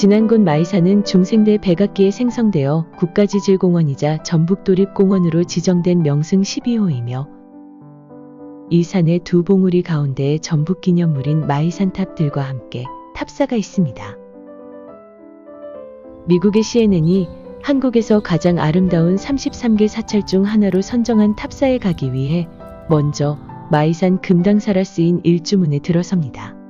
진안군 마이산은 중생대 백악기에 생성되어 국가지질공원이자 전북도립공원으로 지정된 명승 12호이며 이 산의 두 봉우리 가운데에 전북기념물인 마이산탑들과 함께 탑사가 있습니다. 미국의 CNN이 한국에서 가장 아름다운 33개 사찰 중 하나로 선정한 탑사에 가기 위해 먼저 마이산 금당사라 쓰인 일주문에 들어섭니다.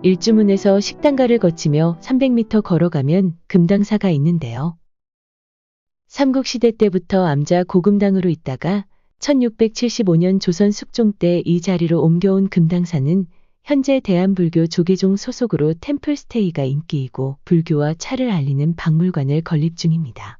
일주문에서 식당가를 거치며 300m 걸어가면 금당사가 있는데요. 삼국시대 때부터 암자 고금당으로 있다가 1675년 조선 숙종 때 이 자리로 옮겨온 금당사는 현재 대한불교 조계종 소속으로 템플스테이가 인기이고 불교와 차를 알리는 박물관을 건립 중입니다.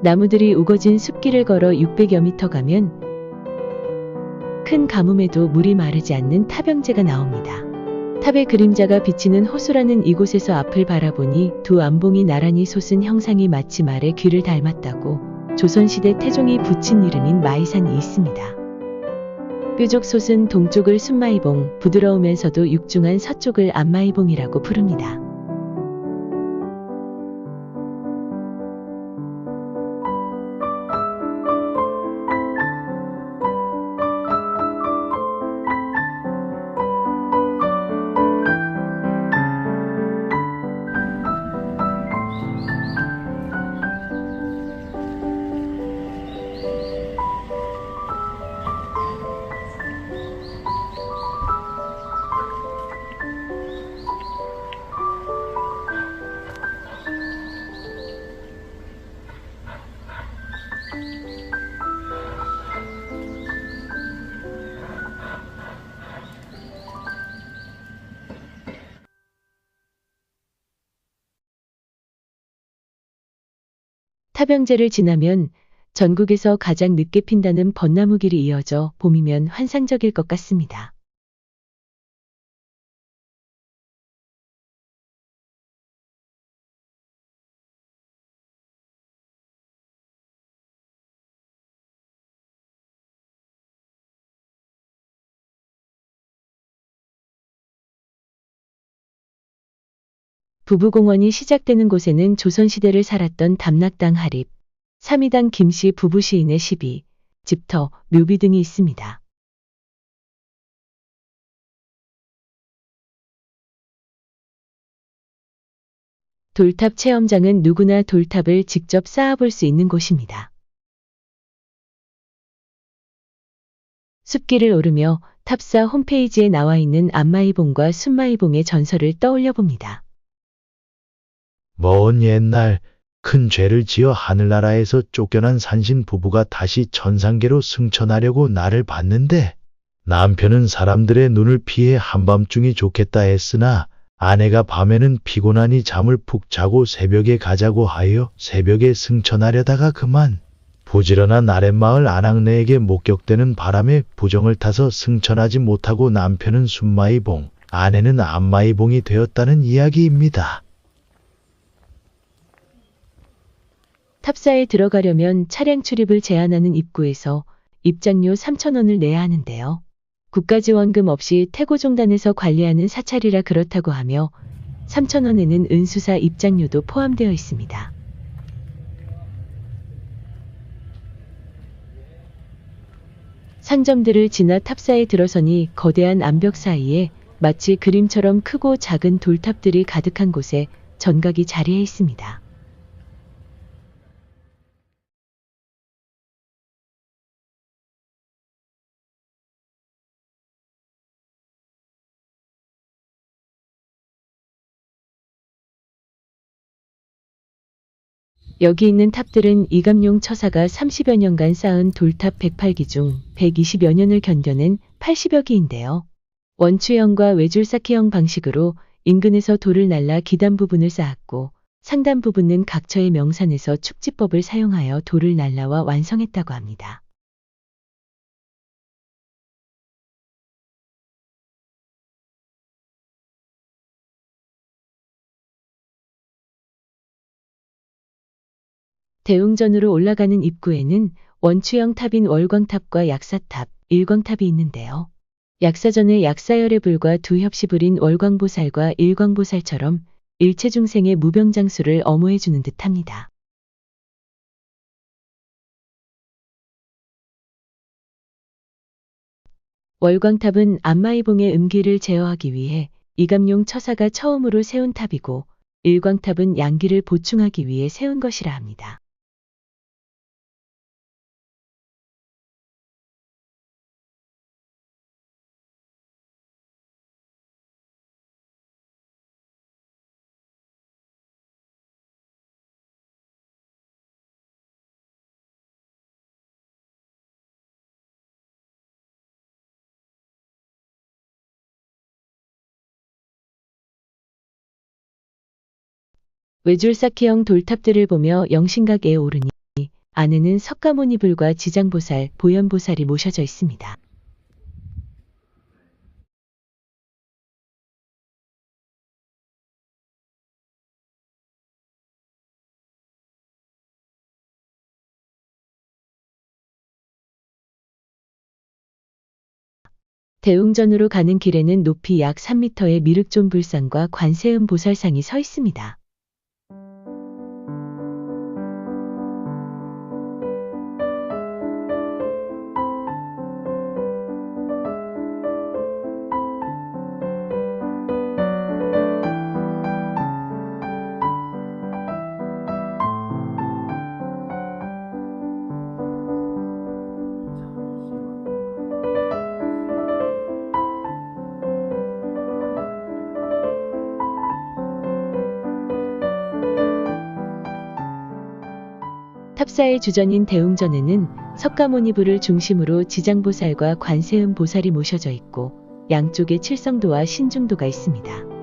나무들이 우거진 숲길을 걸어 600여 미터 가면 큰 가뭄에도 물이 마르지 않는 타병제가 나옵니다. 탑의 그림자가 비치는 호수라는 이곳에서 앞을 바라보니 두 암봉이 나란히 솟은 형상이 마치 말의 귀를 닮았다고 조선시대 태종이 붙인 이름인 마이산이 있습니다. 뾰족 솟은 동쪽을 순마이봉, 부드러우면서도 육중한 서쪽을 안마이봉이라고 부릅니다. 타병제를 지나면 전국에서 가장 늦게 핀다는 벚나무길이 이어져 봄이면 환상적일 것 같습니다. 부부공원이 시작되는 곳에는 조선시대를 살았던 담락당 하립, 삼이당 김씨 부부 시인의 시비, 집터, 묘비 등이 있습니다. 돌탑 체험장은 누구나 돌탑을 직접 쌓아볼 수 있는 곳입니다. 숲길을 오르며 탑사 홈페이지에 나와 있는 안마이봉과 순마이봉의 전설을 떠올려 봅니다. 먼 옛날 큰 죄를 지어 하늘나라에서 쫓겨난 산신 부부가 다시 천상계로 승천하려고 나를 봤는데 남편은 사람들의 눈을 피해 한밤중이 좋겠다 했으나 아내가 밤에는 피곤하니 잠을 푹 자고 새벽에 가자고 하여 새벽에 승천하려다가 그만 부지런한 아랫마을 아낙네에게 목격되는 바람에 부정을 타서 승천하지 못하고 남편은 순마이봉, 아내는 안마이봉이 되었다는 이야기입니다. 탑사에 들어가려면 차량 출입을 제한하는 입구에서 입장료 3,000원을 내야 하는데요. 국가지원금 없이 태고종단에서 관리하는 사찰이라 그렇다고 하며 3,000원에는 은수사 입장료도 포함되어 있습니다. 상점들을 지나 탑사에 들어서니 거대한 암벽 사이에 마치 그림처럼 크고 작은 돌탑들이 가득한 곳에 전각이 자리해 있습니다. 여기 있는 탑들은 이감용 처사가 30여 년간 쌓은 돌탑 108기 중 120여 년을 견뎌낸 80여 기인데요. 원추형과 외줄쌓기형 방식으로 인근에서 돌을 날라 기단 부분을 쌓았고 상단 부분은 각처의 명산에서 축지법을 사용하여 돌을 날라와 완성했다고 합니다. 대웅전으로 올라가는 입구에는 원추형 탑인 월광탑과 약사탑, 일광탑이 있는데요. 약사전의 약사열의 불과 두 협시불인 월광보살과 일광보살처럼 일체중생의 무병장수를 엄호해주는 듯합니다. 월광탑은 안마의봉의 음기를 제어하기 위해 이감용 처사가 처음으로 세운 탑이고 일광탑은 양기를 보충하기 위해 세운 것이라 합니다. 외줄쌓기형 돌탑들을 보며 영신각에 오르니 안에는 석가모니불과 지장보살, 보현보살이 모셔져 있습니다. 대웅전으로 가는 길에는 높이 약 3m의 미륵존 불상과 관세음 보살상이 서 있습니다. 탑사의 주전인 대웅전에는 석가모니불을 중심으로 지장보살과 관세음 보살이 모셔져 있고 양쪽에 칠성도와 신중도가 있습니다.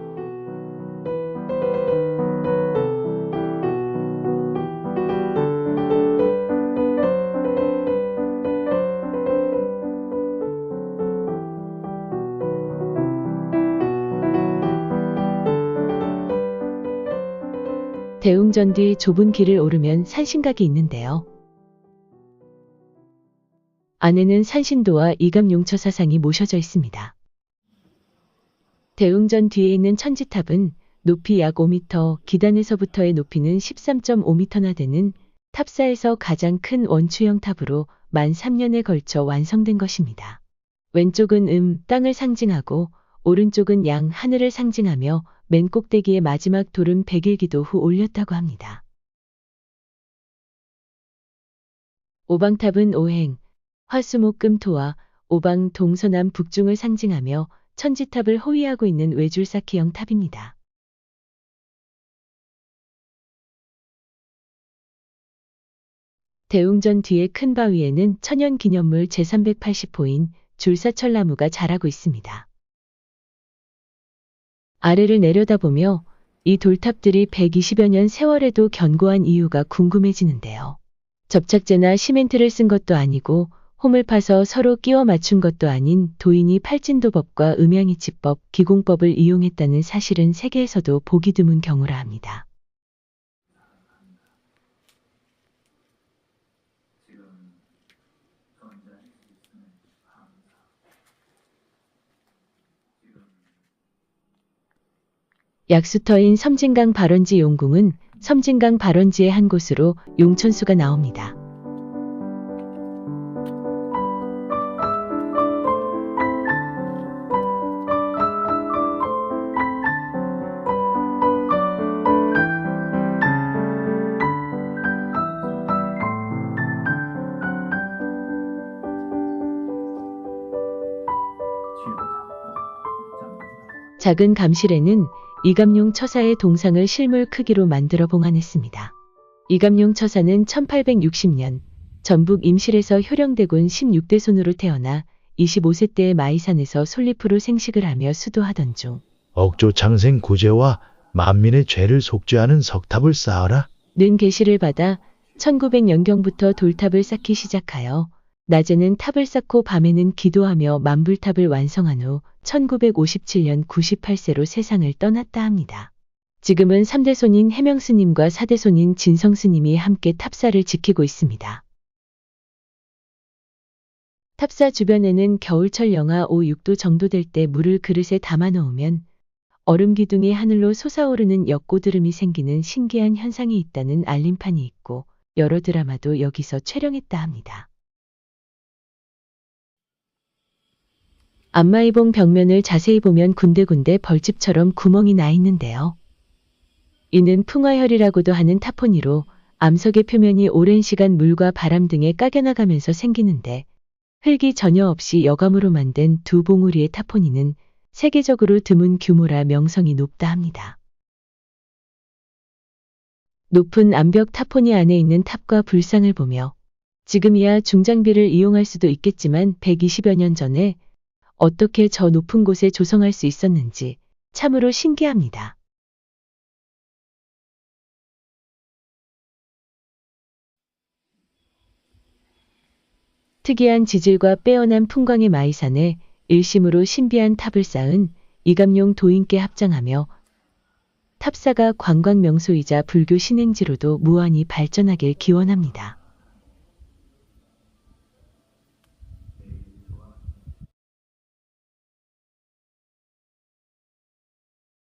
대웅전 뒤 좁은 길을 오르면 산신각이 있는데요. 안에는 산신도와 이감용처 사상이 모셔져 있습니다. 대웅전 뒤에 있는 천지탑은 높이 약 5m, 기단에서부터의 높이는 13.5m나 되는 탑사에서 가장 큰 원추형 탑으로 만 3년에 걸쳐 완성된 것입니다. 왼쪽은 땅을 상징하고 오른쪽은 양 하늘을 상징하며 맨 꼭대기의 마지막 돌은 100일기도 후 올렸다고 합니다. 오방탑은 오행, 화수목금토와 오방 동서남 북중을 상징하며 천지탑을 호위하고 있는 외줄쌓기형 탑입니다. 대웅전 뒤의 큰 바위에는 천연기념물 제380호인 줄사철나무가 자라고 있습니다. 아래를 내려다보며 이 돌탑들이 120여 년 세월에도 견고한 이유가 궁금해지는데요. 접착제나 시멘트를 쓴 것도 아니고 홈을 파서 서로 끼워 맞춘 것도 아닌 도인이 팔진도법과 음양이치법, 기공법을 이용했다는 사실은 세계에서도 보기 드문 경우라 합니다. 약수터인 섬진강 발원지 용궁은 섬진강 발원지의 한 곳으로 용천수가 나옵니다. 작은 감실에는 이감용 처사의 동상을 실물 크기로 만들어 봉안했습니다. 이감용 처사는 1860년 전북 임실에서 효령대군 16대 손으로 태어나 25세 때의 마이산에서 솔잎으로 생식을 하며 수도하던 중 억조 창생 구제와 만민의 죄를 속죄하는 석탑을 쌓아라. 는 계시를 받아 1900년경부터 돌탑을 쌓기 시작하여 낮에는 탑을 쌓고 밤에는 기도하며 만불탑을 완성한 후 1957년 98세로 세상을 떠났다 합니다. 지금은 3대 손인 해명스님과 4대 손인 진성스님이 함께 탑사를 지키고 있습니다. 탑사 주변에는 겨울철 영하 5, 6도 정도 될 때 물을 그릇에 담아 놓으면 얼음 기둥이 하늘로 솟아오르는 역고드름이 생기는 신기한 현상이 있다는 알림판이 있고 여러 드라마도 여기서 촬영했다 합니다. 안마의봉 벽면을 자세히 보면 군데군데 벌집처럼 구멍이 나 있는데요. 이는 풍화혈이라고도 하는 타포니로 암석의 표면이 오랜 시간 물과 바람 등에 까겨나가면서 생기는데 흙이 전혀 없이 여감으로 만든 두 봉우리의 타포니는 세계적으로 드문 규모라 명성이 높다 합니다. 높은 암벽 타포니 안에 있는 탑과 불상을 보며 지금이야 중장비를 이용할 수도 있겠지만 120여 년 전에 어떻게 저 높은 곳에 조성할 수 있었는지 참으로 신기합니다. 특이한 지질과 빼어난 풍광의 마이산에 일심으로 신비한 탑을 쌓은 이감용 도인께 합장하며 탑사가 관광 명소이자 불교 신행지로도 무한히 발전하길 기원합니다.